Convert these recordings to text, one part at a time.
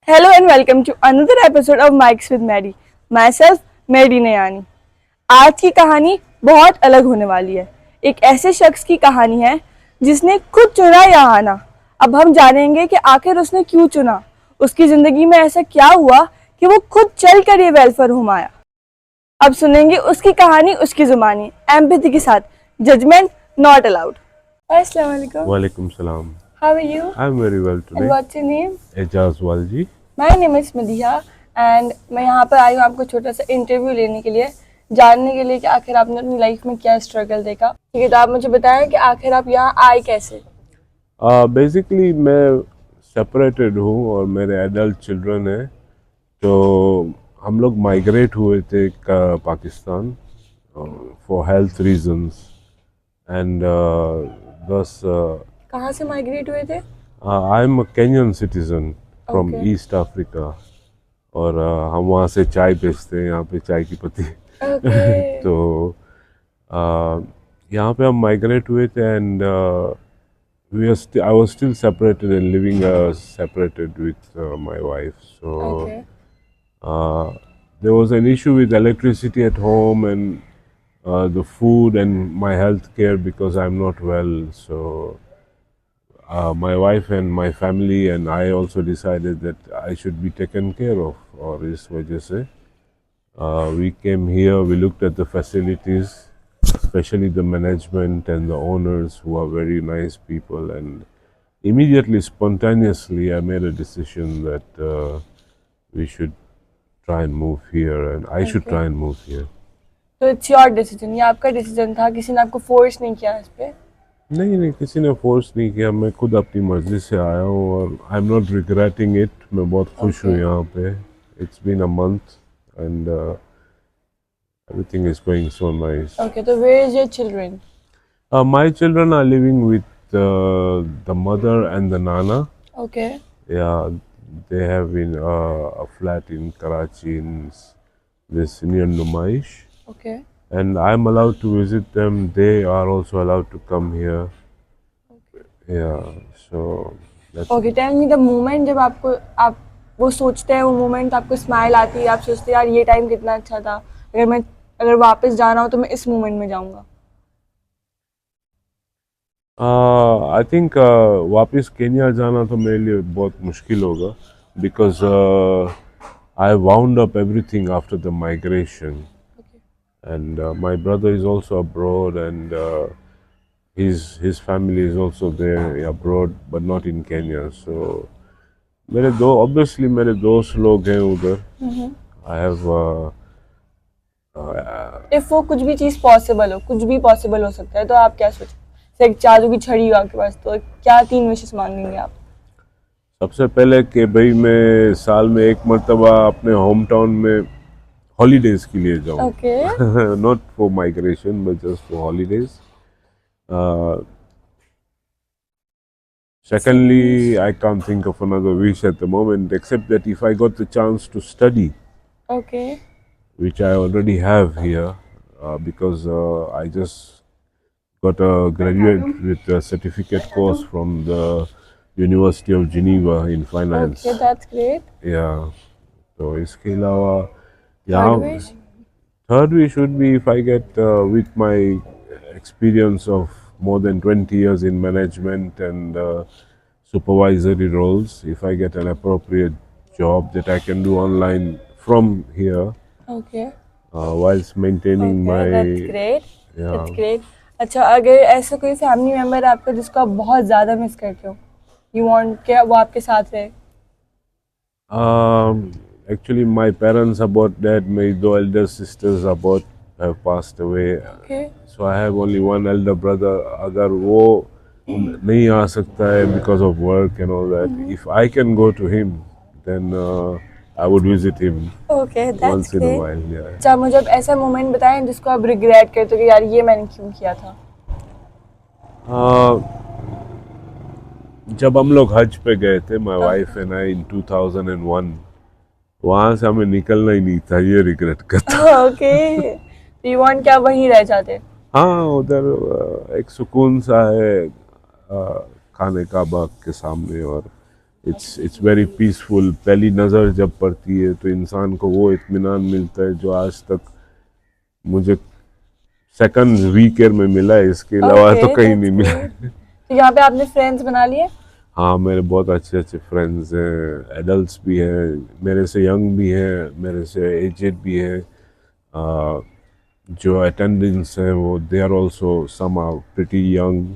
Hello and welcome to another episode of Mics with Mary. Myself, Mary नयानी। आज की कहानी बहुत अलग होने वाली है। एक ऐसे शख्स की कहानी है जिसने खुद चुना यहाँ आना। अब हम जानेंगे कि आखिर उसने क्यों चुना, उसकी जिंदगी में ऐसा क्या हुआ कि वो खुद चल कर ये वेलफेयर होम आया। अब सुनेंगे उसकी कहानी उसकी जुबानी, एम्पैथी के साथ। Judgement not allowed. अस्सलाम वालेकुम। Walaikum salam. How are you I'm very well and today. What's your name? Ejaz Walji. My name is Madiha and मैं यहाँ पर आई हूँ आपको छोटा सा इंटरव्यू लेने के लिए, जानने के लिए कि आखिर आपने अपनी लाइफ में क्या स्ट्रगल देखा। ठीक है, तो आप मुझे बताएं कि आखिर आप यहाँ आए कैसे। Basically मैं सेपरेटेड हूँ और मेरे एडल्ट चिल्ड्रन हैं, तो हम लोग माइग्रेट हुए थे Pakistan for health reasons and बस कहाँ से माइग्रेट हुए थे? I am a Kenyon citizen from Okay. East Africa और हम वहाँ से चाय बेचते हैं, यहाँ पे चाय की पत्ती Okay. तो यहाँ पे हम माइग्रेट हुए थे and I was still separated and living separated with my wife. So Okay. there was an issue with electricity at home and the food and my health care because I'm not well. So my wife and my family and I also decided that I should be taken care of. और इस वजह से we came here, we looked at the facilities, especially the management and the owners who are very nice people, and immediately, spontaneously, I made a decision that we should try and move here and I should try and move here. तो it's your decision, ये आपका decision था, किसी ने आपको force नहीं किया इस पे? नहीं, किसी ने फोर्स नहीं किया, मैं खुद अपनी मर्जी से आया हूँ और I am not regretting it. मैं बहुत खुश हूँ यहाँ पे। It's been a month and everything is going so nice. Okay, तो where is your children? My children are living with the mother and the nana. Okay. Yeah, they have in a flat in Karachi in this near Numaish, okay. and I'm allowed to visit them. They are also allowed to come here. Yeah, so that's okay, tell me the moment जब आपको आप वो सोचते हैं, वो moment आपको smile आती है, आप सोचते हैं यार ये टाइम कितना अच्छा था, अगर वापस जाना हो तो मैं इस मोमेंट में जाऊंगा। आई थिंक वापस केन्या जाना तो मेरे लिए बहुत मुश्किल होगा because I wound up everything after the migration and my brother is also abroad and his family is also there abroad but not in Kenya. So obviously मेरे दोस्त लोग हैं उधर. I have इफ वो कुछ भी चीज पॉसिबल हो, कुछ भी पॉसिबल हो सकता है, तो आप क्या सोचें? एक जादू की छड़ी हो आपके पास, तो क्या 3 विशेस मांगेंगे आप? सबसे पहले कि भाई मैं साल में एक मरतबा अपने होम टाउन में हॉलीडेज के लिए जाऊँ. Okay. Not for migration but just for holidays. Secondly, I can't think of another wish at the moment except that if I got the chance to study, okay. which I already have here, because I just got a graduate with a certificate course from the University of Geneva in finance. Okay, that's great. Yeah. तो इसके अलावा third यहाँ wish? third wish would be if I get with my experience of more than 20 years in management and supervisory roles, if I get an appropriate job that I can do online from here okay. whilst maintaining my that's great, yeah. That's great. अच्छा, अगर ऐसा कोई family member आपका जिसको आप बहुत ज्यादा miss करते हो, यू वांट कि वो आपके साथ रहे? Actually, my parents are both dead. My two elder sisters are both have passed away. Okay. So I have only one elder brother. अगर वो नहीं आ सकता है because of work and all that, if I can go to him, then I would visit him okay, that's once in a great. while. Yeah. अच्छा, मुझे अब ऐसा moment बताएं जिसको आप रिग्रेट करते हो कि यार ये मैंने क्यों किया था। Uh, जब हम लोग हज पे गए थे, my wife and I in 2001, वहाँ से हमें निकलना ही नहीं था, ये रिग्रेट करता. ओके, तो यू वांट क्या वहीं रह जाते? हाँ, उधर एक सुकून सा है खाने काबा के सामने और इट्स वेरी पीसफुल। पहली नज़र जब पड़ती है तो इंसान को वो इत्मीनान मिलता है जो आज तक मुझे सेकंड वीक ईयर में मिला है, इसके अलावा तो कहीं नहीं मिला। तो यहाँ पे आपने फ्रेंड्स बना लिए? हाँ, मेरे बहुत अच्छे अच्छे फ्रेंड्स हैं, एडल्ट्स भी हैं, मेरे से यंग भी हैं, मेरे से एजेड भी हैं। जो अटेंडेंट्स हैं वो they are also some are pretty young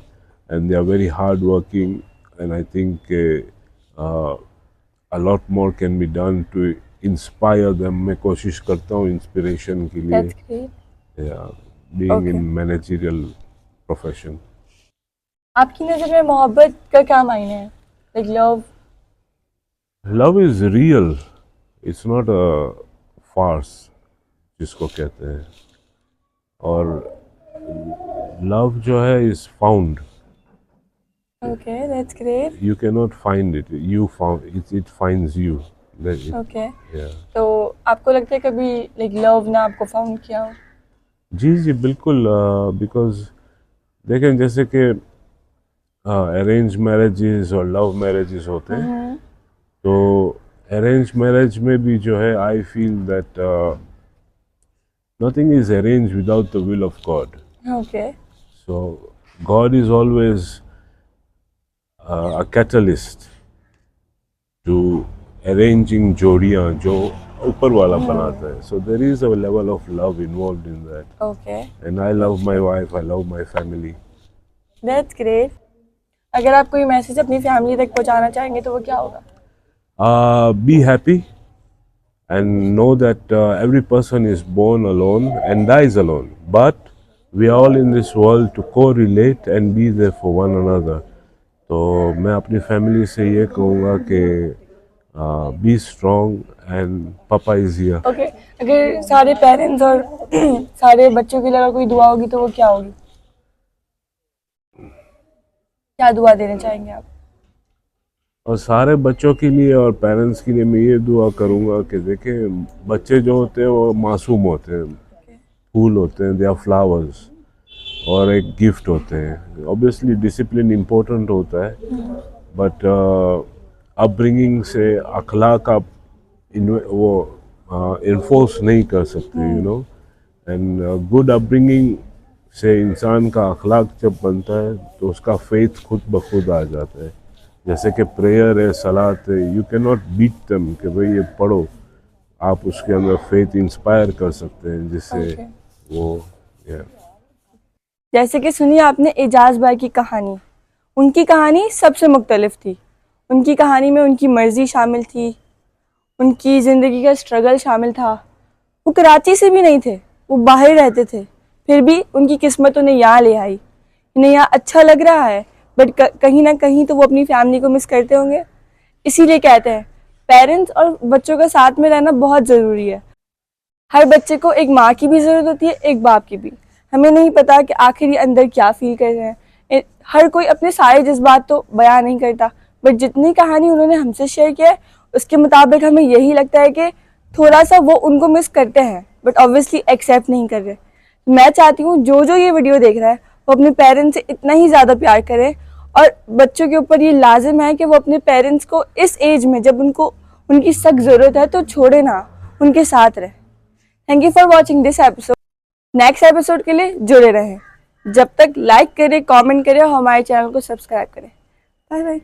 and they are very hard working and I think a lot more can be done to inspire them। मैं कोशिश करता हूँ इंस्पिरेशन के लिए। That's great. Yeah, being Okay. in managerial profession। आपकी नज़र में मोहब्बत का क्या मायने है? Like love. Love is real, it's not a farce जिसको कहते हैं। और love जो है is found, Okay, that's great. you cannot find it, you found it, it finds you। Okay. Yeah। तो आपको लगता है कभी like love ने आपको फाउंड किया हो? जी जी बिल्कुल। बिकॉज देखें जैसे कि अरेंज मैरिजेस और लव मैरिजेस होते हैं, तो अरेंज मैरिज में भी जो है I feel that nothing is arranged without the will of God। Okay. So God is always a catalyst to arranging जोड़ियाँ जो ऊपर वाला बनाता है। So there is a level of love involved in that। Okay. And I love my wife, I love my family। That's great. अगर आप कोई message अपनी family तक पहुंचाना चाहेंगे तो वो क्या होगा? Be happy and know that every person is born alone and dies alone, but we are all in this world to correlate and be there for one another। तो मैं अपनी फैमिली से ये कहूँगा कि बी स्ट्रॉन्ग एंड पापा is here. Okay, अगर सारे पेरेंट्स और सारे बच्चों के लिए अगर कोई दुआ होगी तो वो क्या होगी? क्या दुआ देना चाहेंगे आप? और सारे बच्चों के लिए और पेरेंट्स के लिए मैं ये दुआ करूँगा कि देखें बच्चे जो होते हैं वो मासूम होते हैं, फूल होते हैं, दे आर फ्लावर्स, और एक गिफ्ट होते हैं। ऑब्वियसली डिसिप्लिन इम्पोर्टेंट होता है, बट अपब्रिंगिंग से अखलाक आप वो इन्फोर्स नहीं कर सकते, you know. And good upbringing से इंसान का अखलाक जब बनता है तो उसका फेथ खुद ब खुद आ जाता है। जैसे कि प्रेयर है, सलात है, you can not beat them कि भाई ये पढ़ो, आप उसके अंदर फेथ इंस्पायर कर सकते हैं जिससे वो जैसे कि सुनिए आपने एजाज भाई की कहानी, उनकी कहानी सबसे मुख्तलिफ थी। उनकी कहानी में उनकी मर्जी शामिल थी, उनकी ज़िंदगी का स्ट्रगल शामिल था। वो कराची से भी नहीं थे, वो बाहर रहते थे, फिर भी उनकी किस्मत उन्हें यहाँ ले आई। इन्हें यहाँ अच्छा लग रहा है, बट कहीं ना कहीं तो वो अपनी फैमिली को मिस करते होंगे। इसीलिए कहते हैं पेरेंट्स और बच्चों का साथ में रहना बहुत ज़रूरी है। हर बच्चे को एक माँ की भी ज़रूरत होती है, एक बाप की भी। हमें नहीं पता कि आखिर ये अंदर क्या फील कर रहे हैं। हर कोई अपने सारे जज्बात तो बयान नहीं करता, बट जितनी कहानी उन्होंने हमसे शेयर किया है उसके मुताबिक हमें यही लगता है कि थोड़ा सा वो उनको मिस करते हैं, बट ऑब्वियसली एक्सेप्ट नहीं कर रहे। मैं चाहती हूँ जो जो ये वीडियो देख रहा है वो अपने पेरेंट्स से इतना ही ज़्यादा प्यार करें, और बच्चों के ऊपर ये लाजिम है कि वो अपने पेरेंट्स को इस एज में जब उनको उनकी सख्त ज़रूरत है तो छोड़े ना, उनके साथ रहे। Thank you for watching this episode. Next episode के लिए जुड़े रहें। जब तक लाइक करें, कमेंट करें और हमारे चैनल को सब्सक्राइब करें। Bye bye.